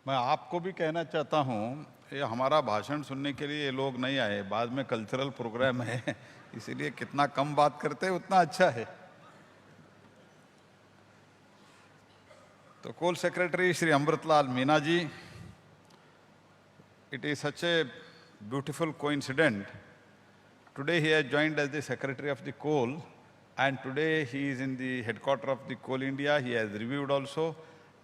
मैं आपको भी कहना चाहता हूँ, ये हमारा भाषण सुनने के लिए ये लोग नहीं आए, बाद में कल्चरल प्रोग्राम है इसीलिए कितना कम बात करते हैं उतना अच्छा है। तो coal secretary Shri Amritlal Meena ji, it is such a beautiful coincidence. Today he has joined as the secretary of the coal, and today he is in the headquarters of the Coal India. He has reviewed also,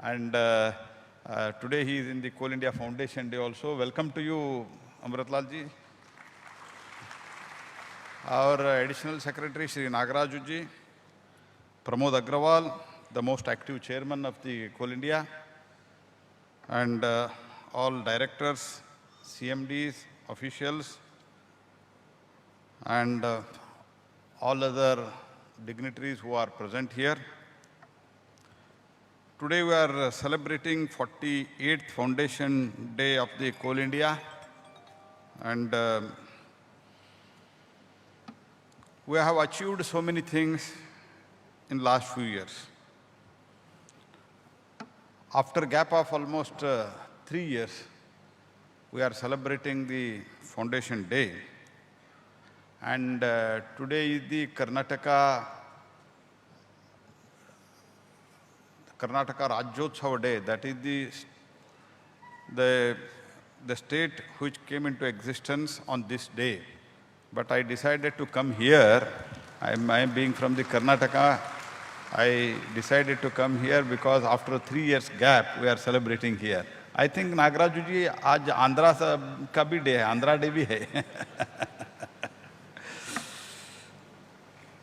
and today he is in the Coal India Foundation Day also. Welcome to you, Amritlal ji. Our additional secretary Shri Nagaraju ji, Pramod Agrawal, the most active chairman of the Coal India, and all directors, CMDs, officials, and all other dignitaries who are present here. Today we are celebrating 48th Foundation Day of the Coal India, and we have achieved so many things in last few years. After a gap of almost 3 years, we are celebrating the Foundation Day. And today is the Karnataka Rajyotsava Day. That is the state which came into existence on this day. But I decided to come here. I being from the Karnataka, I decided to come here because after 3 years gap, we are celebrating here. I think Nagaraju ji आज आंध्रा का भी day है, Andhra day भी है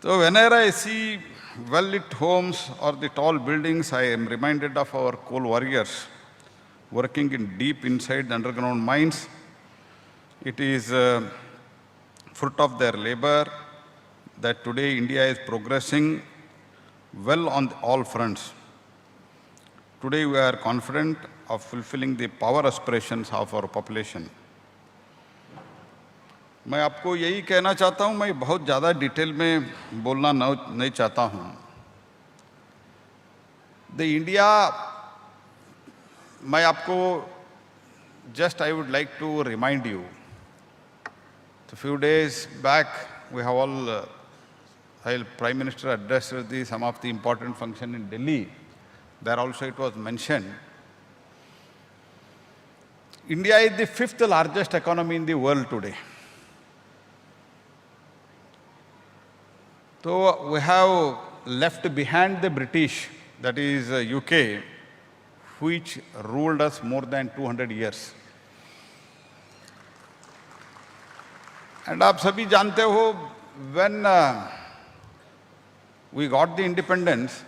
So whenever I see well-lit homes or the tall buildings, I am reminded of our coal warriors working in deep inside the underground mines. It is fruit of their labor that today India is progressing well on all fronts. Today we are confident of fulfilling the power aspirations of our population. मैं आपको यही कहना चाहता हूँ, मैं बहुत ज़्यादा detail में बोलना नहीं चाहता हूँ. द इंडिया, मैं आपको just I would like to remind you, a few days back we have all, while Prime Minister addressed some of the important function in Delhi, there also it was mentioned, India is the 5th largest economy in the world today. So we have left behind the British, that is UK, which ruled us more than 200 years. And आप सभी जानते हो, when we got the independence,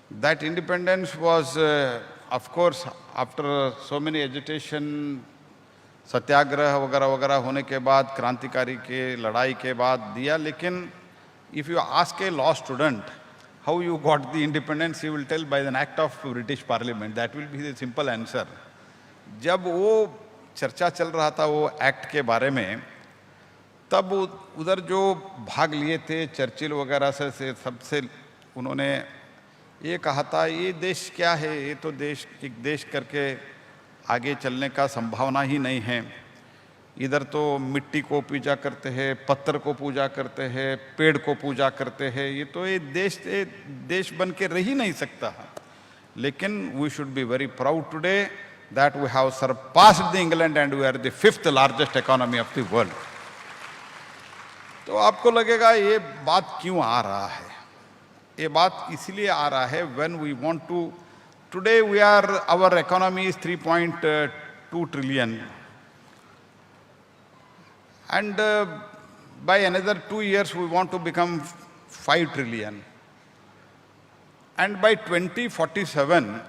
that independence was, of course, after so many agitation, सत्याग्रह वगैरह वगैरह होने के बाद, क्रांतिकारी के लड़ाई के बाद दिया. लेकिन if you ask a law student how you got the independence, he will tell by an act of British Parliament. That will be the simple answer. जब वो चर्चा चल रहा था वो एक्ट के बारे में, तब उधर जो भाग लिए थे चर्चिल वगैरह से सबसे उन्होंने ये कहा था, ये देश क्या है, ये तो देश एक देश करके आगे चलने का संभावना ही नहीं है. इधर तो मिट्टी को पूजा करते हैं, पत्थर को पूजा करते हैं, पेड़ को पूजा करते हैं, ये तो ये देश बन के रह ही नहीं सकता. लेकिन we should be very proud today that we have surpassed the England and we are the 5th largest economy of the world. तो आपको लगेगा ये बात क्यों आ रहा है? ये बात इसलिए आ रहा है, when we want to, today our economy is 3.2 trillion. And by another 2 years we want to become 5 trillion. And by 2047,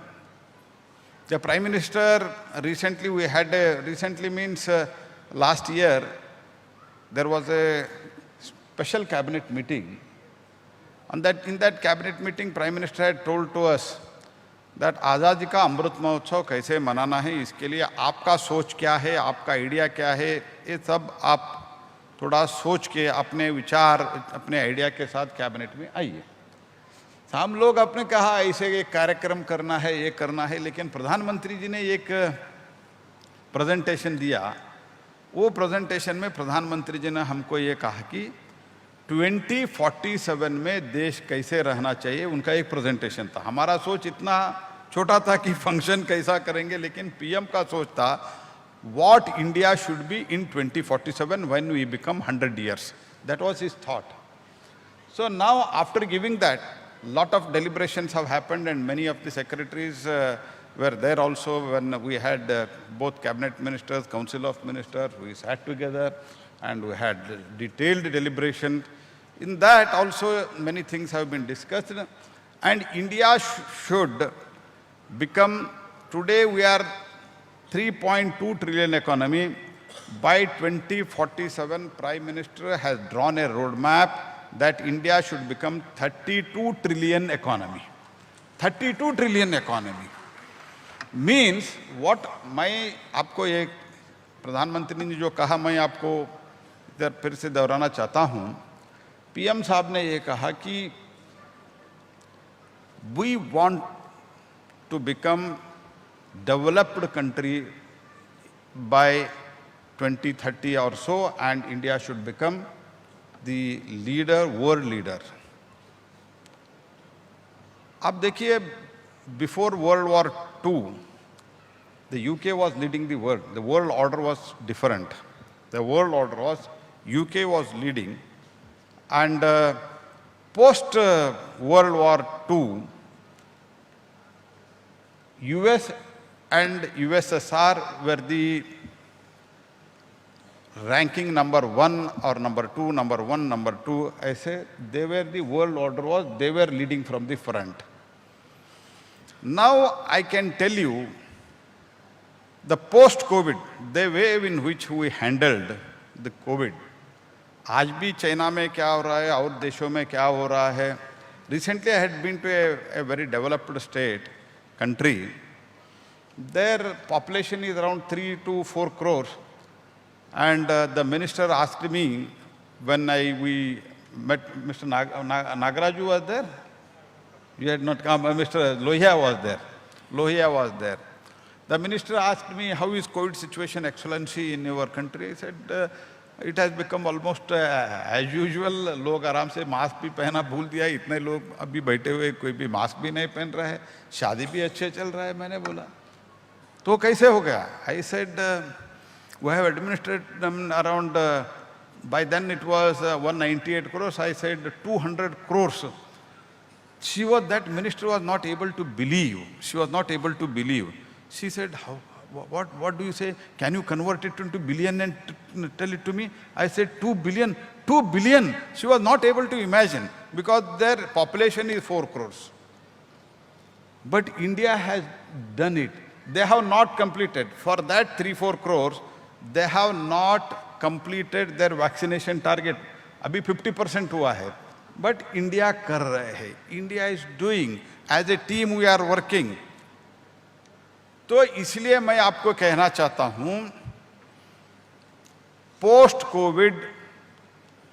the Prime Minister recently means last year, there was a special cabinet meeting. And in that cabinet meeting, Prime Minister had told to us that आज़ादी का अमृत महोत्सव कैसे मनाना है, इसके लिए आपका सोच क्या है, आपका आइडिया क्या है, ये सब आप थोड़ा सोच के अपने विचार, अपने आइडिया के साथ कैबिनेट में आइए. हम लोग अपने कहा ऐसे एक कार्यक्रम करना है, ये करना है, लेकिन प्रधानमंत्री जी ने एक प्रेजेंटेशन दिया। वो प्रेजेंटेशन में प्रधानमंत्री जी ने हमको ये कहा कि 2047 में देश कैसे रहना चाहिए, उनका एक प्रेजेंटेशन था। हमारा सोच इतना छोटा था कि फंक्शन कैसा करेंगे, लेकिन पीएम का सोच था what India should be in 2047 when we become 100 years. That was his thought. So now after giving that, lot of deliberations have happened and many of the secretaries were there also when we had both cabinet ministers, council of ministers, we sat together and we had detailed deliberation. In that also many things have been discussed, and India should become, today we are 3.2 trillion economy. By 2047, Prime Minister has drawn a roadmap that India should become 32 trillion economy. 32 trillion economy means what? मैं आपको ये प्रधानमंत्री ने जो कहा मैं आपको इधर फिर से दोहराना चाहता हूँ। पीएम साहब ने ये कहा कि we want to become developed country by 2030 or so, and India should become the leader, world leader. अब देखिए, before World War II, the UK was leading the world. The world order was different. The world order was UK was leading, and post World War II, US and USSR were the ranking number 1 or number 2, number 1, number 2, ऐसे they were the world order was, they were leading from the front. Now I can tell you the post-COVID, the way in which we handled the COVID, आज भी China में क्या हो रहा है और देशों में क्या हो रहा है. Recently I had been to a very developed state, country. Their population is around 3 to 4 crores. And the minister asked me when we met, Mr. Nagaraju was there? You had not come, Mr. Lohia was there. Lohia was there. The minister asked me, how is COVID situation, Excellency, in your country? I said, it has become almost as usual. लोग आराम से mask भी पहना भूल दिया. इतने लोग अभी बैठे हुए कोई भी मास्क भी नहीं पहन रहा है. शादी भी अच्छे चल रहा है. मैंने बोला तो कैसे हो गया? I said, we have administered around, by then it was 198 crores. I said 200 crores. That minister was not able to believe. She was not able to believe. She said, how, what do you say? Can you convert it into billion and tell it to me? I said 2 billion. 2 billion. She was not able to imagine because their population is 4 crores. But India has done it. They have not completed. For that 3-4 crores, they have not completed their vaccination target. अभी 50% हुआ है. But India कर रहे हैं. India is doing. As a team we are working. तो इसलिए मैं आपको कहना चाहता हूं, post COVID,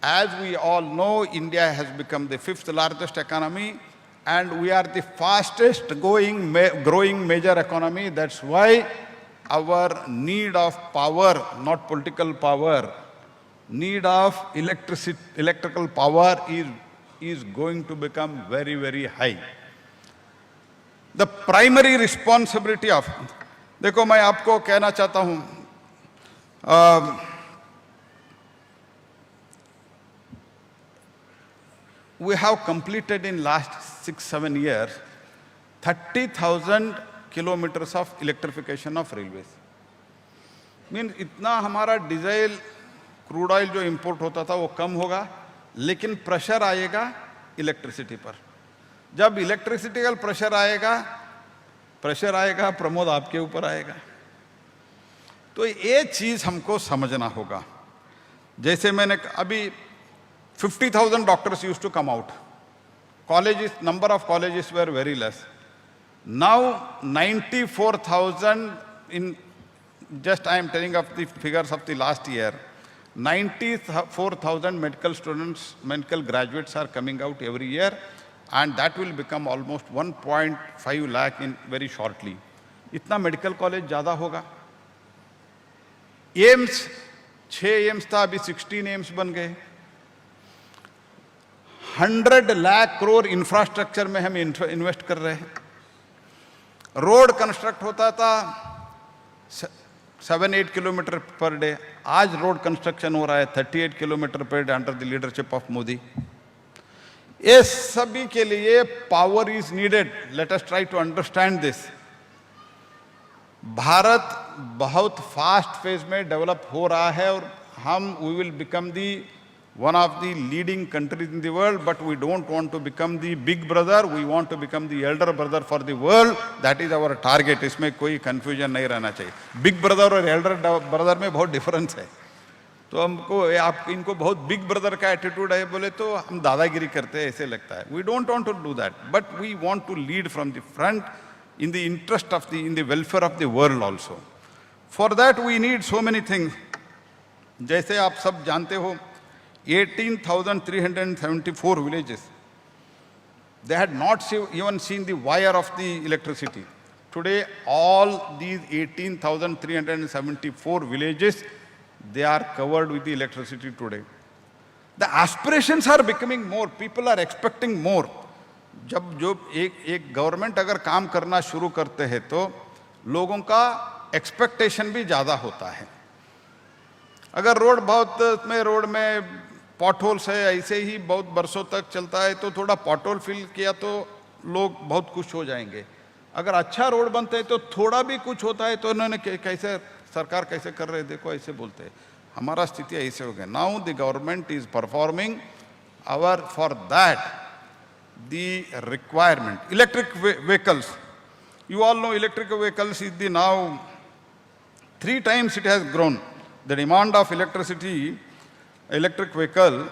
as we all know, India has become the 5th largest economy and we are the fastest growing major economy. That's why our need of power, not political power, need of electrical power is going to become very, very high. The primary responsibility of, देखो मैं आपको कहना चाहता हूं, we have completed in last 6-7 years 30,000 kilometers of electrification of railways. Means इतना हमारा diesel crude oil जो import होता था वो कम होगा, लेकिन प्रेशर आएगा इलेक्ट्रिसिटी पर. जब इलेक्ट्रिसिटी का प्रेशर आएगा, प्रमोद आपके ऊपर आएगा. तो ये चीज हमको समझना होगा. जैसे मैंने अभी 50,000 doctors used to come out. Colleges, number of colleges were very less. Now 94,000 in, just I am telling of the figures of the last year, 94,000 medical students, medical graduates are coming out every year, and that will become almost 1.5 lakh in very shortly. इतना medical college ज़्यादा होगा. AIIMS 6 AIIMS था, अभी 16 AIIMS बन गए. 100 lakh crore infrastructure में हम invest कर रहे हैं. रोड कंस्ट्रक्ट होता था 7-8 किलोमीटर पर डे, आज रोड कंस्ट्रक्शन हो रहा है 38 kilometre per day under the leadership of Modi. ये सभी के लिए power is needed. Let us try to understand this. Bharat बहुत फास्ट फेज में डेवलप हो रहा है और हम we will become the one of the leading countries in the world, but we don't want to become the big brother. We want to become the elder brother for the world. That is our target. इसमें कोई confusion नहीं रहना चाहिए. Big brother और elder brother में बहुत difference है. तो हमको आप इनको बहुत बिग ब्रदर का एटीट्यूड है बोले तो हम दादागिरी करते हैं ऐसे लगता है. We don't want to do that, but we want to lead from the front in the interest of the in the welfare of the world also. For that we need so many things. जैसे आप सब जानते हो 18,374 villages, they had not even seen the wire of the electricity. Today all these 18,374 villages, they are covered with the electricity today. The aspirations are becoming more. People are expecting more. जब जो एक government अगर काम करना शुरू करते हैं तो लोगों का एक्सपेक्टेशन भी ज़्यादा होता है. अगर रोड में पॉटहोल्स है, ऐसे ही बहुत बरसों तक चलता है तो थोड़ा पॉटहोल फिल किया तो लोग बहुत खुश हो जाएंगे. अगर अच्छा रोड बनते हैं तो थोड़ा भी कुछ होता है तो इन्होंने कैसे सरकार कैसे कर रहे हैं देखो ऐसे बोलते हैं. हमारा स्थिति ऐसे हो गया. Now the government is performing hour for that the requirement. Electric vehicles, you all know electric vehicles is the now 3 times it has grown. The demand of electric vehicle,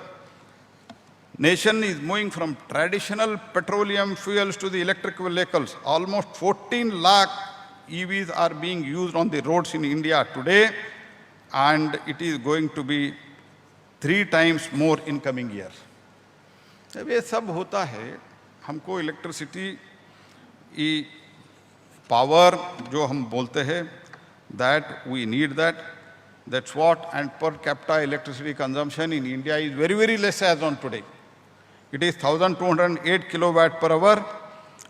nation is moving from traditional petroleum fuels to the electric vehicles. Almost 14 lakh EVs are being used on the roads in India today, and it is going to be 3 times more in coming years. जब ये सब होता है, हमको electricity power जो हम बोलते हैं, that we need that. That's what, and per capita electricity consumption in India is very, very less as on today. It is 1,208 kilowatt per hour,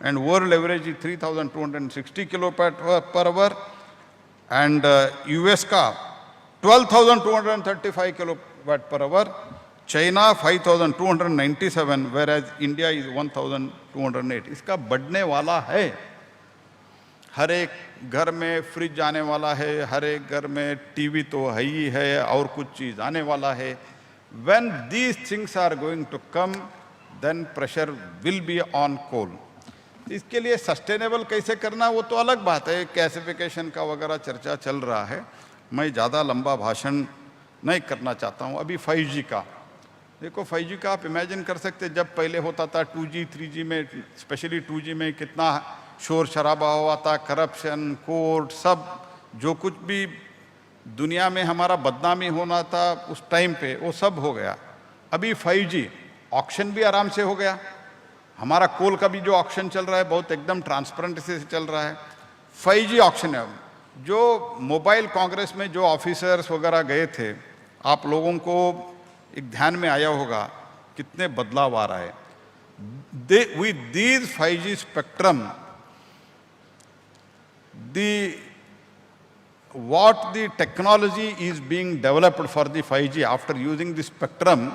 and world average is 3,260 kilowatt per hour, and US का 12,235 kilowatt per hour, China 5,297, whereas India is 1,208. इसका बढ़ने वाला है. हर एक घर में fridge आने वाला है, हर एक घर में टीवी तो है ही है और कुछ चीज़ आने वाला है. When these things are going to come, then pressure will be on coal. इसके लिए सस्टेनेबल कैसे करना वो तो अलग बात है. कैसिफिकेशन का वगैरह चर्चा चल रहा है. मैं ज़्यादा लंबा भाषण नहीं करना चाहता हूँ. अभी 5G का देखो, 5G का आप इमेजिन कर सकते, जब पहले होता था 2G 3G में, स्पेशली 2G में कितना शोर शराबा हुआ था, करप्शन, कोर्ट, सब जो कुछ भी दुनिया में हमारा बदनामी होना था उस टाइम पे वो सब हो गया. अभी 5G ऑक्शन भी आराम से हो गया. हमारा कोल का भी जो ऑक्शन चल रहा है बहुत एकदम ट्रांसपेरेंट से चल रहा है. 5G ऑक्शन है. जो मोबाइल कांग्रेस में जो ऑफिसर्स वगैरह गए थे, आप लोगों को एक ध्यान में आया होगा कितने बदलाव आ रहा है. With these 5G spectrum, what the technology is being developed for the 5G after using the spectrum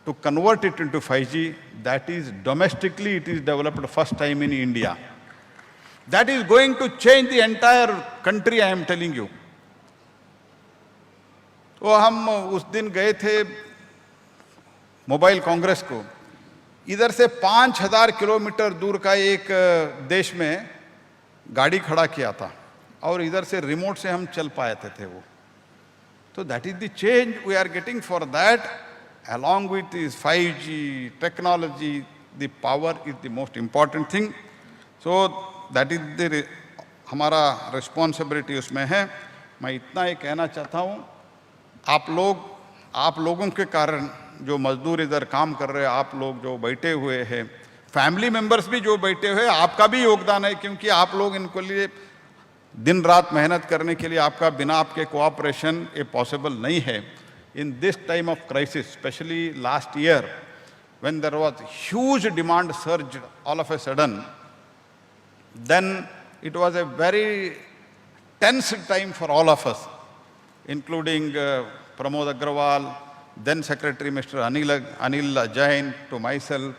to convert it into 5G, that is domestically it is developed first time in India. That is going to change the entire country, I am telling you. तो हम उस दिन गए थे mobile Congress को. इधर से 5,000 kilometre दूर का एक देश में गाड़ी खड़ा किया था और इधर से रिमोट से हम चल पाए थे वो. तो that is the change we are getting. For that along with this 5G technology, the power is the most important thing. So that is the हमारा रिस्पॉन्सिबिलिटी उसमें है. मैं इतना ही कहना चाहता हूँ, आप लोगों के कारण जो मजदूर इधर काम कर रहे हैं, आप लोग जो बैठे हुए हैं, फैमिली मेंबर्स भी जो बैठे हुए, आपका भी योगदान है, क्योंकि आप लोग इनको लिए दिन रात मेहनत करने के लिए आपका, बिना आपके कोऑपरेशन ये पॉसिबल नहीं है. In this time of crisis, specially last year, when there was huge demand surge all of a sudden, then it was a very tense time for all of us, including Pramod Agrawal, then Secretary Mr. Anil Jain, to myself.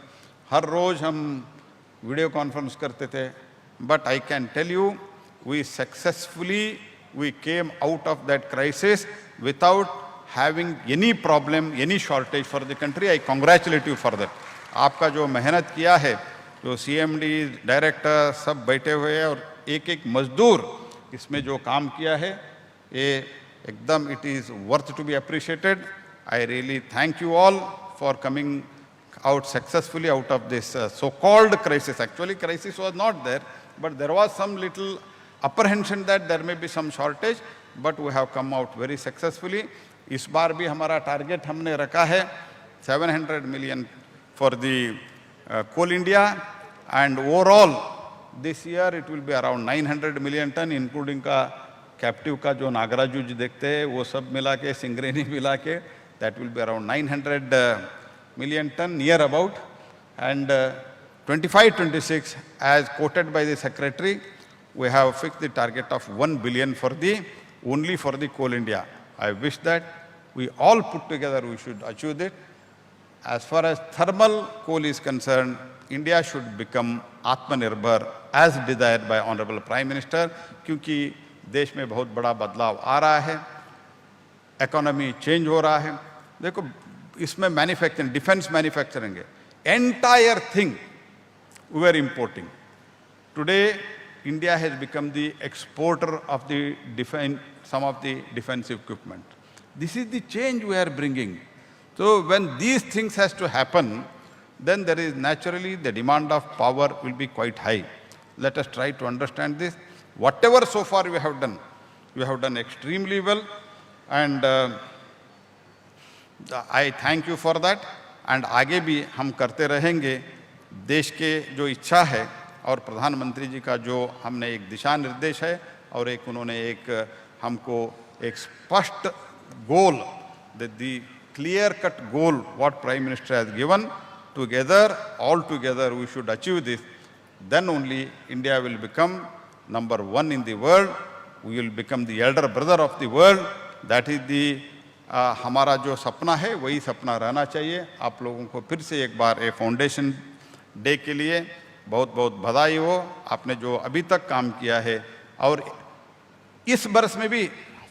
हर रोज हम video conference करते थे, but I can tell you, we successfully came out of that crisis without having any problem, any shortage for the country. I congratulate you for that. आपका जो मेहनत किया है, जो CMD, director सब बैठे हुए हैं और एक एक मजदूर इसमें जो काम किया है, ये एकदम it is worth to be appreciated. I really thank you all for coming out successfully out of this so-called crisis. Actually, crisis was not there, but there was some little apprehension that there may be some shortage, but we have come out very successfully. इस बार भी हमारा target हमने रखा है 700 million for the Coal India, and overall this year it will be around 900 million ton, including का captive का जो नागराजू जी देखते हैं वो सब मिला के, सिंगरेनी मिला के, that will be around 900 million ton near about. And 25-26, as quoted by the secretary, we have fixed the target of 1 billion for the only for the Coal India. I wish that we all put together we should achieve it. As far as thermal coal is concerned, India should become Atmanirbhar as desired by Honorable Prime Minister, क्योंकि देश में बहुत बड़ा बदलाव आ रहा है, economy change हो रहा है. देखो इसमें मैन्युफैक्चरिंग, डिफेंस मैन्युफैक्चरिंग है, entire thing we are importing. Today India has become the exporter of the some of the defensive equipment. This is the change we are bringing. So when these things has to happen, then there is naturally the demand of power will be quite high. Let us try to understand this. Whatever so far we have done extremely well, and I thank you for that. And आगे भी हम करते रहेंगे. देश के जो इच्छा है और प्रधानमंत्री जी का जो हमने एक दिशा निर्देश है और एक उन्होंने एक हमको एक स्पष्ट goal, the clear cut goal what prime minister has given, together, all together we should achieve this. Then only India will become number 1 in the world. We will become the elder brother of the world. That is the हमारा जो सपना है वही सपना रहना चाहिए. आप लोगों को फिर से एक बार ए फाउंडेशन डे के लिए बहुत बहुत बधाई हो. आपने जो अभी तक काम किया है और इस वर्ष में भी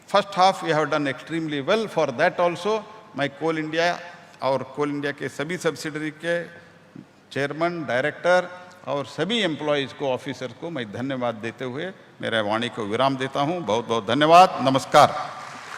first half we have done extremely well. For that also my Coal India और कोल इंडिया के सभी सब्सिडरी के चेयरमैन, डायरेक्टर और सभी एम्प्लॉयज़ को, ऑफिसर को मैं धन्यवाद देते हुए मेरे वाणी को विराम देता हूँ. बहुत बहुत धन्यवाद. नमस्कार.